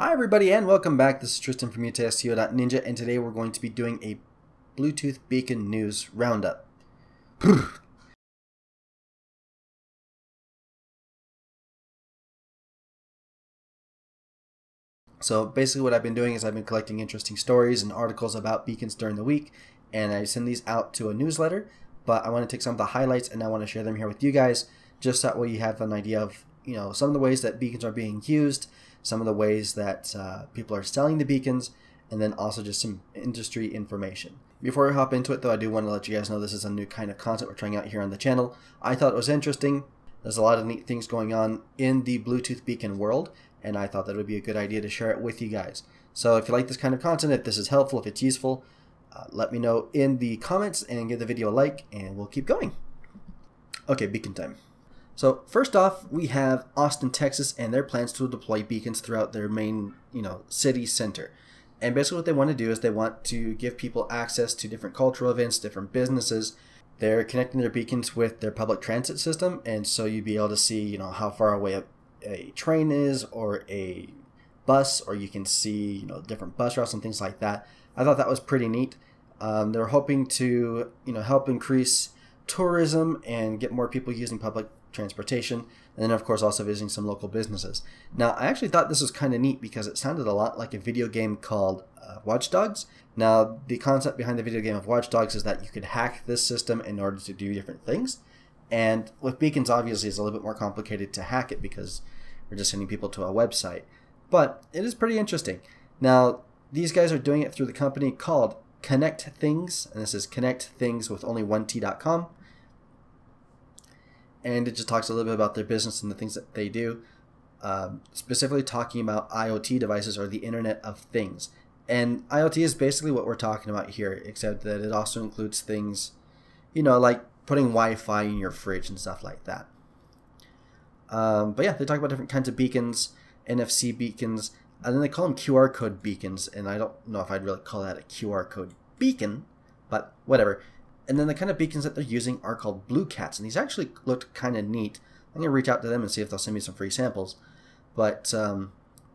Hi everybody and welcome back. This is Triston from utahseo.ninja and today we're going to be doing a Bluetooth beacon news roundup. So basically what I've been doing is I've been collecting interesting stories and articles about beacons during the week, and I send these out to a newsletter, but I want to take some of the highlights and I want to share them here with you guys, just that way you have an idea of some of the ways that beacons are being used, some of the ways that people are selling the beacons, and then also just some industry information. Before we hop into it though, I do want to let you guys know this is a new kind of content we're trying out here on the channel. I thought it was interesting. There's a lot of neat things going on in the Bluetooth beacon world, and I thought that would be a good idea to share it with you guys. So if you like this kind of content, if this is helpful, if it's useful, let me know in the comments and give the video a like, and we'll keep going. Okay, beacon time. So first off, we have Austin, Texas, and their plans to deploy beacons throughout their main, city center. And basically what they want to do is they want to give people access to different cultural events, different businesses. They're connecting their beacons with their public transit system, and so you'd be able to see, how far away a train is or a bus, or you can see, different bus routes and things like that. I thought that was pretty neat. They're hoping to, help increase tourism and get more people using public transportation, and then of course also visiting some local businesses. Now I actually thought this was kind of neat because it sounded a lot like a video game called Watch Dogs. Now the concept behind the video game of Watch Dogs is that you could hack this system in order to do different things, and with beacons obviously it's a little bit more complicated to hack it because we're just sending people to a website, but it is pretty interesting. Now these guys are doing it through the company called Connect Things, and this is Connect Things with only one T.com. And it just talks a little bit about their business and the things that they do, specifically talking about IoT devices, or the Internet of Things. And IoT is basically what we're talking about here, except that it also includes things, like putting Wi-Fi in your fridge and stuff like that. But yeah, they talk about different kinds of beacons, NFC beacons, and then they call them QR code beacons, and I don't know if I'd really call that a QR code beacon, but whatever. And then the kind of beacons that they're using are called bluecats, and these actually looked kind of neat. I'm going to reach out to them and see if they'll send me some free samples. But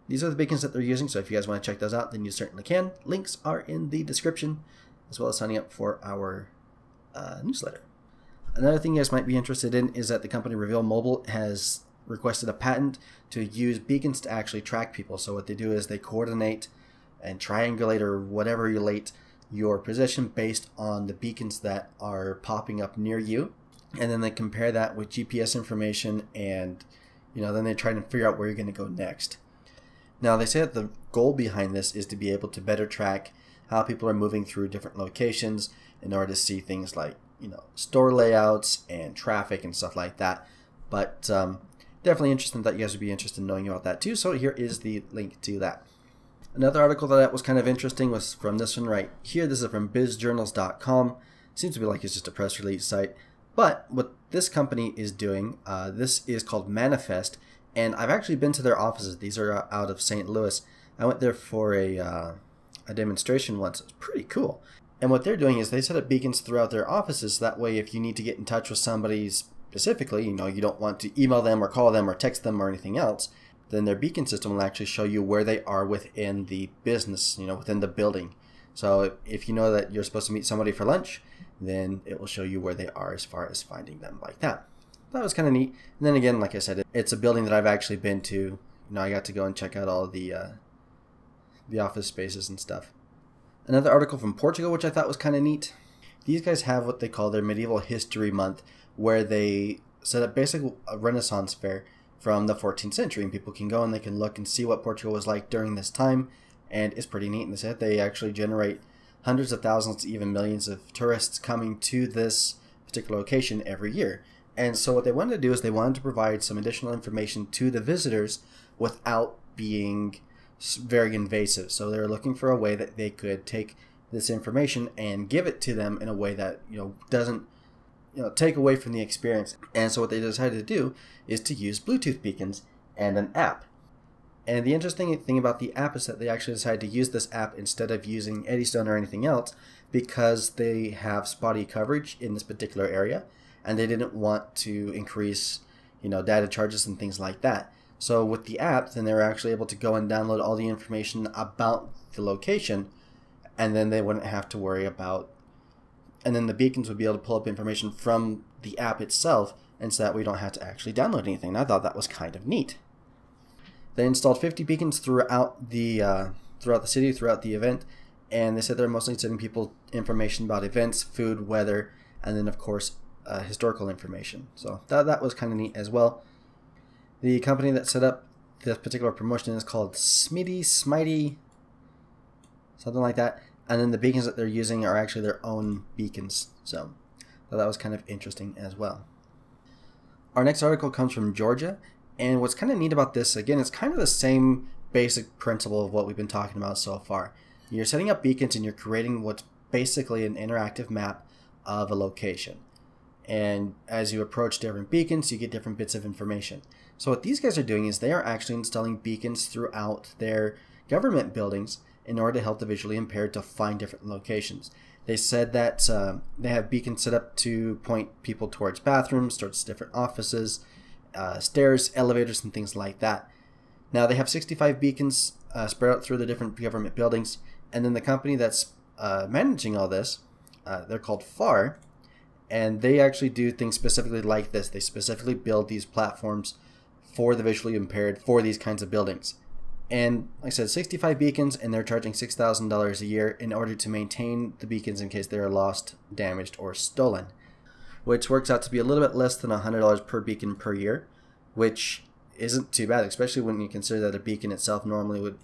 these are the beacons that they're using, so if you guys want to check those out, then you certainly can. Links are in the description, as well as signing up for our newsletter. Another thing you guys might be interested in is that the company Reveal Mobile has requested a patent to use beacons to actually track people. So what they do is they coordinate and triangulate, or whatever relate, your position based on the beacons that are popping up near you, and then they compare that with GPS information, and then they try to figure out where you're going to go next. Now they say that the goal behind this is to be able to better track how people are moving through different locations in order to see things like store layouts and traffic and stuff like that. But definitely interesting that you guys would be interested in knowing about that too, so here is the link to that. Another article that was kind of interesting was from this one right here. This is from bizjournals.com. Seems to be like it's just a press release site. But what this company is doing, this is called Manifest, and I've actually been to their offices. These are out of St. Louis. I went there for a demonstration once. It was pretty cool. And what they're doing is they set up beacons throughout their offices. That way if you need to get in touch with somebody specifically, you don't want to email them or call them or text them or anything else, then their beacon system will actually show you where they are within the business, within the building. So if you know that you're supposed to meet somebody for lunch, then it will show you where they are as far as finding them like that. That was kind of neat. And then again, like I said, it's a building that I've actually been to. I got to go and check out all the office spaces and stuff. Another article from Portugal, which I thought was kind of neat. These guys have what they call their Medieval History Month, where they set up basically a Renaissance fair from the 14th century, and people can go and they can look and see what Portugal was like during this time, and it's pretty neat. And they said they actually generate hundreds of thousands, even millions of tourists coming to this particular location every year. And so what they wanted to do is they wanted to provide some additional information to the visitors without being very invasive. So they're looking for a way that they could take this information and give it to them in a way that doesn't take away from the experience. And so what they decided to do is to use Bluetooth beacons and an app. And the interesting thing about the app is that they actually decided to use this app instead of using Eddystone or anything else, because they have spotty coverage in this particular area and they didn't want to increase data charges and things like that. So with the app, then they were actually able to go and download all the information about the location, and then they wouldn't have to worry about, and then the beacons would be able to pull up information from the app itself, and so that we don't have to actually download anything. And I thought that was kind of neat. They installed 50 beacons throughout the city, throughout the event, and they said they're mostly sending people information about events, food, weather, and then of course historical information. So that was kind of neat as well. The company that set up this particular promotion is called Smitty, something like that. And then the beacons that they're using are actually their own beacons. So that was kind of interesting as well. Our next article comes from Georgia. And what's kind of neat about this, again, it's kind of the same basic principle of what we've been talking about so far. You're setting up beacons and you're creating what's basically an interactive map of a location. And as you approach different beacons, you get different bits of information. So what these guys are doing is they are actually installing beacons throughout their government buildings in order to help the visually impaired to find different locations. They said that they have beacons set up to point people towards bathrooms, towards different offices, stairs, elevators, and things like that. Now they have 65 beacons spread out through the different government buildings, and then the company that's managing all this, they're called FAR, and they actually do things specifically like this. They specifically build these platforms for the visually impaired for these kinds of buildings. And like I said, 65 beacons, and they're charging $6,000 a year in order to maintain the beacons in case they are lost, damaged, or stolen, which works out to be a little bit less than $100 per beacon per year, which isn't too bad, especially when you consider that a beacon itself normally would,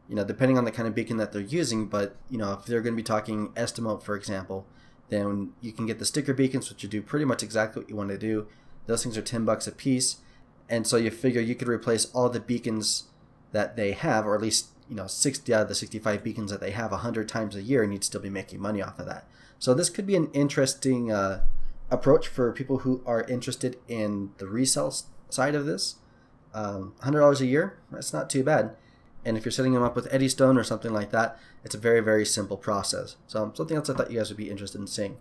depending on the kind of beacon that they're using, but, if they're going to be talking estimate, for example, then you can get the sticker beacons, which will do pretty much exactly what you want to do. Those things are $10 a piece, and so you figure you could replace all the beacons that they have, or at least 60 out of the 65 beacons that they have 100 times a year, and you'd still be making money off of that. So this could be an interesting approach for people who are interested in the resale side of this. $100 a year, that's not too bad. And if you're setting them up with eddystone or something like that, it's a very, very simple process. So something else I thought you guys would be interested in seeing.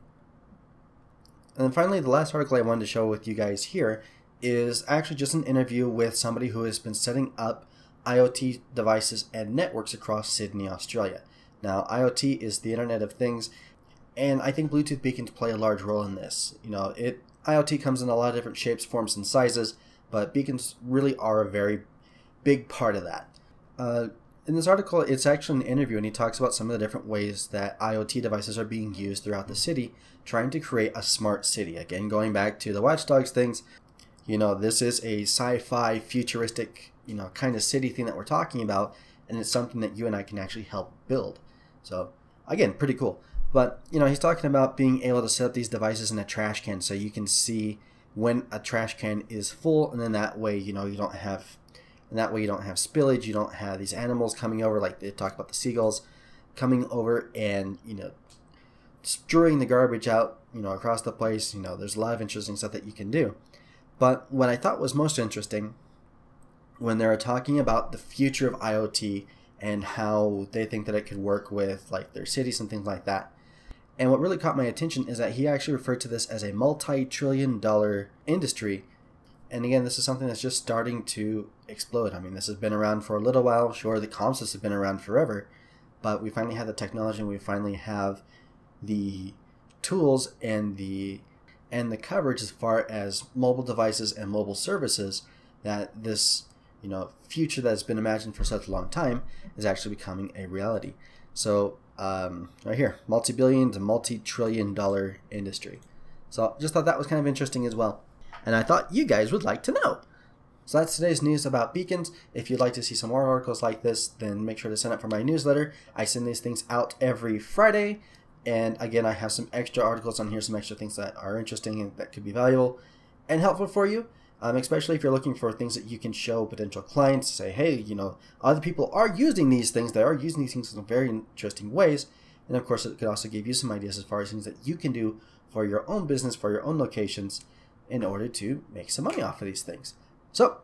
And then finally, the last article I wanted to show with you guys here is actually just an interview with somebody who has been setting up IoT devices and networks across Sydney, Australia. Now, IoT is the Internet of Things, and I think Bluetooth beacons play a large role in this. IoT comes in a lot of different shapes, forms, and sizes, but beacons really are a very big part of that. In this article, it's actually an interview, and he talks about some of the different ways that IoT devices are being used throughout the city, trying to create a smart city. Again, going back to the Watch Dogs things, this is a sci-fi, futuristic, kind of city thing that we're talking about, and it's something that you and I can actually help build. So, again, pretty cool. But, he's talking about being able to set up these devices in a trash can so you can see when a trash can is full, and then that way, you don't have spillage, you don't have these animals coming over, like they talk about the seagulls coming over and, strewing the garbage out, across the place. There's a lot of interesting stuff that you can do. But what I thought was most interesting when they were talking about the future of IoT and how they think that it could work with like their cities and things like that. And what really caught my attention is that he actually referred to this as a multi-trillion-dollar industry. And again, this is something that's just starting to explode. I mean, this has been around for a little while. Sure, the concepts have been around forever, but we finally have the technology, and we finally have the tools and the coverage as far as mobile devices and mobile services that this future that's been imagined for such a long time is actually becoming a reality. So right here, multi-billion to multi-trillion-dollar industry. So just thought that was kind of interesting as well, and I thought you guys would like to know. So that's today's news about beacons. If you'd like to see some more articles like this, then make sure to sign up for my newsletter. I send these things out every Friday. And again, I have some extra articles on here, some extra things that are interesting and that could be valuable and helpful for you, especially if you're looking for things that you can show potential clients. Say, hey, other people are using these things. They are using these things in very interesting ways. And of course, it could also give you some ideas as far as things that you can do for your own business, for your own locations, in order to make some money off of these things. So,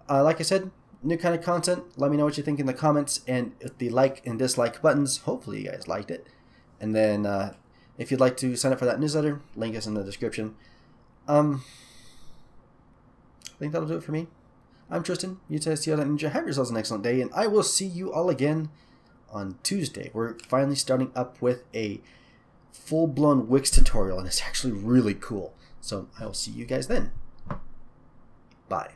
like I said, new kind of content. Let me know what you think in the comments, and the like and dislike buttons. Hopefully you guys liked it. And then if you'd like to sign up for that newsletter, link is in the description. I think that'll do it for me. I'm Triston, utahseo.ninja. Have yourselves an excellent day, and I will see you all again on Tuesday. We're finally starting up with a full-blown Wix tutorial, and it's actually really cool. So I will see you guys then. Bye.